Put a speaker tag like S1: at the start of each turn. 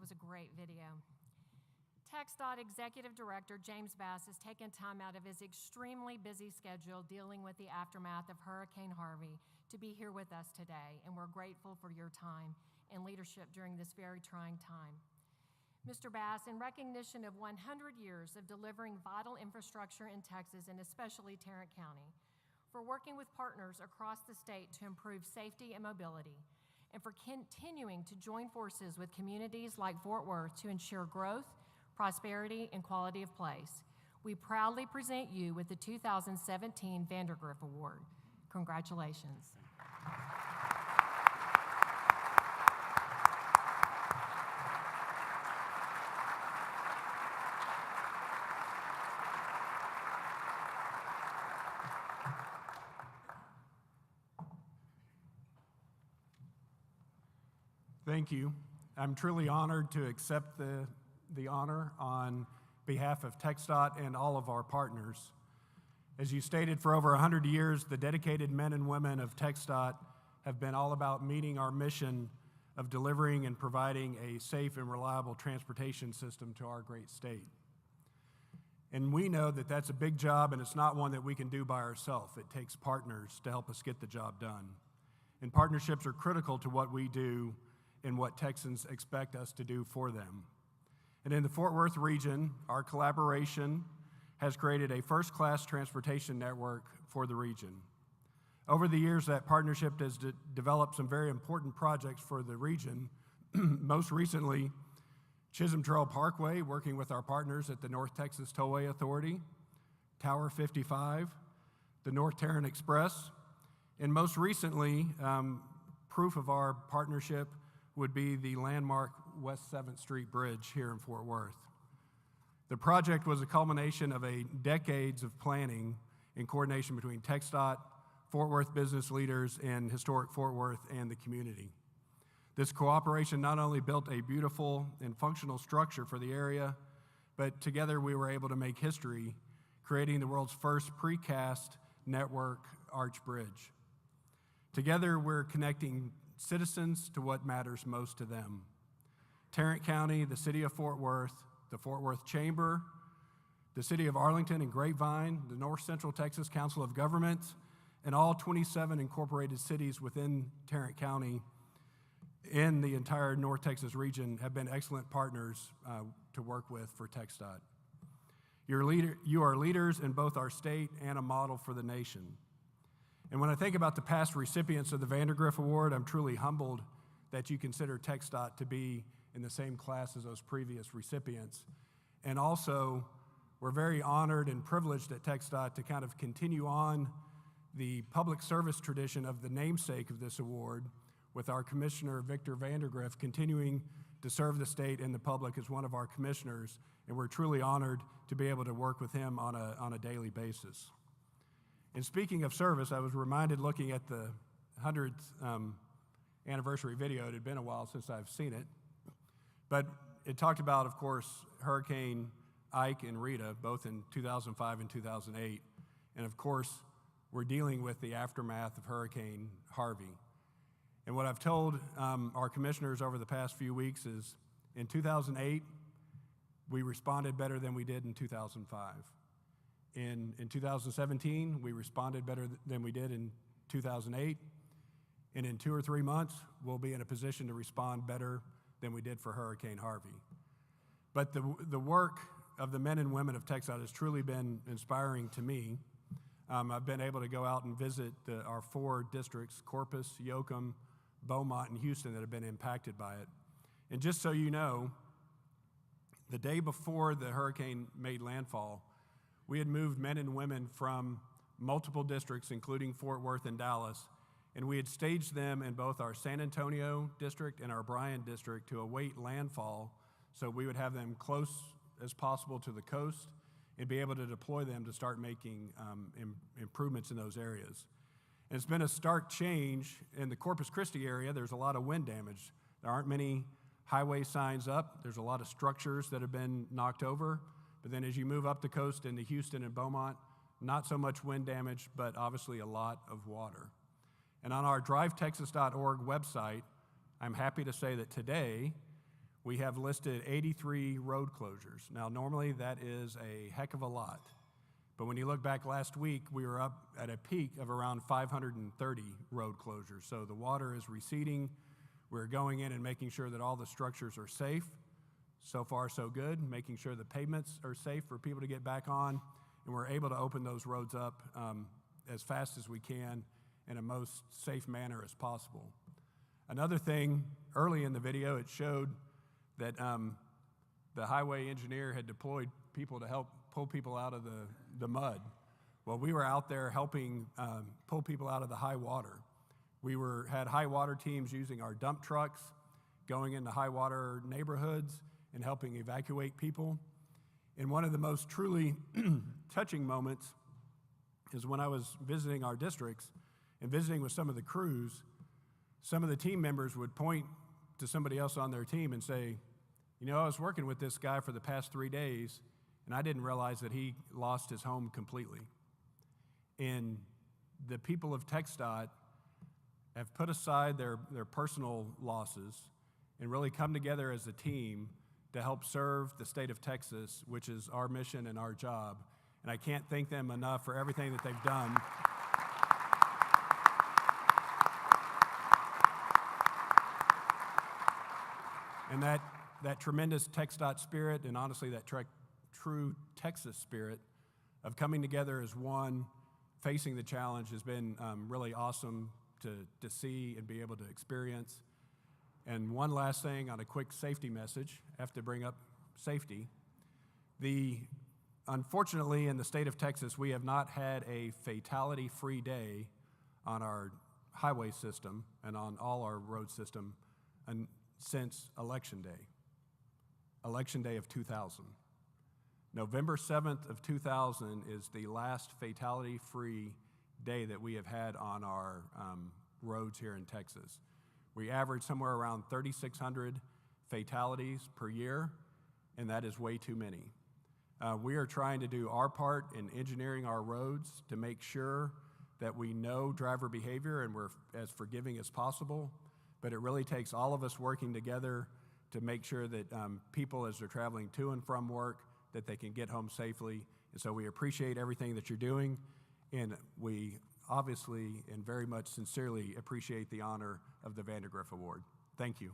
S1: was a great video. TxDot Executive Director James Bass has taken time out of his extremely busy schedule dealing with the aftermath of Hurricane Harvey to be here with us today, and we're grateful for your time and leadership during this very trying time. Mr. Bass, in recognition of 100 years of delivering vital infrastructure in Texas and especially Tarrant County, for working with partners across the state to improve safety and mobility, and for continuing to join forces with communities like Fort Worth to ensure growth, prosperity, and quality of place, we proudly present you with the 2017 Vandergriff Award. Congratulations.
S2: Thank you. I'm truly honored to accept the honor on behalf of TxDot and all of our partners. As you stated, for over 100 years, the dedicated men and women of TxDot have been all about meeting our mission of delivering and providing a safe and reliable transportation system to our great state. And we know that that's a big job, and it's not one that we can do by ourselves. It takes partners to help us get the job done. And partnerships are critical to what we do and what Texans expect us to do for them. And in the Fort Worth region, our collaboration has created a first-class transportation network for the region. Over the years, that partnership has developed some very important projects for the region. Most recently, Chisholm Trail Parkway, working with our partners at the North Texas Tollway Authority, Tower 55, the North Tarrant Express, and most recently, proof of our partnership would be the landmark West 7th Street Bridge here in Fort Worth. The project was a culmination of decades of planning in coordination between TxDOT, Fort Worth business leaders, and historic Fort Worth and the community. This cooperation not only built a beautiful and functional structure for the area, but together we were able to make history, creating the world's first precast network arch bridge. Together, we're connecting citizens to what matters most to them. Tarrant County, the city of Fort Worth, the Fort Worth Chamber, the city of Arlington and Grapevine, the North Central Texas Council of Governments, and all 27 incorporated cities within Tarrant County in the entire North Texas region have been excellent partners to work with for TxDOT. You are leaders in both our state and a model for the nation. And when I think about the past recipients of the Vandergriff Award, I'm truly humbled that you consider TxDOT to be in the same class as those previous recipients. And also, we're very honored and privileged at TxDOT to kind of continue on the public service tradition of the namesake of this award, with our Commissioner, Victor Vandergriff, continuing to serve the state and the public as one of our commissioners, and we're truly honored to be able to work with him on a daily basis. And speaking of service, I was reminded looking at the 100th anniversary video, it had been a while since I've seen it, but it talked about, of course, Hurricane Ike and Rita, both in 2005 and 2008, and of course, we're dealing with the aftermath of Hurricane Harvey. And what I've told our commissioners over the past few weeks is, in 2008, we responded better than we did in 2005. In 2017, we responded better than we did in 2008. And in 2 or 3 months, we'll be in a position to respond better than we did for Hurricane Harvey. But the work of the men and women of TxDOT has truly been inspiring to me. I've been able to go out and visit our 4 districts, Corpus, Yoakum, Beaumont, and Houston, that have been impacted by it. And just so you know, the day before the hurricane made landfall, we had moved men and women from multiple districts, including Fort Worth and Dallas, and we had staged them in both our San Antonio district and our Bryan district to await landfall, so we would have them close as possible to the coast and be able to deploy them to start making improvements in those areas. And it's been a stark change. In the Corpus Christi area, there's a lot of wind damage. There aren't many highway signs up. There's a lot of structures that have been knocked over. But then as you move up the coast into Houston and Beaumont, not so much wind damage, but obviously a lot of water. And on our drivetexas.org website, I'm happy to say that today we have listed 83 road closures. Now, normally that is a heck of a lot. But when you look back last week, we were up at a peak of around 530 road closures. So the water is receding. We're going in and making sure that all the structures are safe. So far, so good. Making sure the pavements are safe for people to get back on. And we're able to open those roads up as fast as we can in a most safe manner as possible. Another thing, early in the video, it showed that the highway engineer had deployed people to help pull people out of the mud. Well, we were out there helping pull people out of the high water. We had high water teams using our dump trucks, going into high water neighborhoods and helping evacuate people. And one of the most truly touching moments is when I was visiting our districts and visiting with some of the crews. Some of the team members would point to somebody else on their team and say, you know, I was working with this guy for the past 3 days, and I didn't realize that he lost his home completely. And the people of TxDot have put aside their personal losses and really come together as a team to help serve the state of Texas, which is our mission and our job. And I can't thank them enough for everything that they've done. And that tremendous TxDot spirit, and honestly that true Texas spirit of coming together as one, facing the challenge, has been really awesome to see and be able to experience. And one last thing on a quick safety message, I have to bring up safety. Unfortunately, in the state of Texas, we have not had a fatality-free day on our highway system and on all our road system since Election Day of 2000. November 7th of 2000 is the last fatality-free day that we have had on our roads here in Texas. We average somewhere around 3,600 fatalities per year, and that is way too many. We are trying to do our part in engineering our roads to make sure that we know driver behavior and we're as forgiving as possible, but it really takes all of us working together to make sure that people, as they're traveling to and from work, that they can get home safely. And so we appreciate everything that you're doing, and we obviously and very much sincerely appreciate the honor of the Vandergriff Award. Thank you.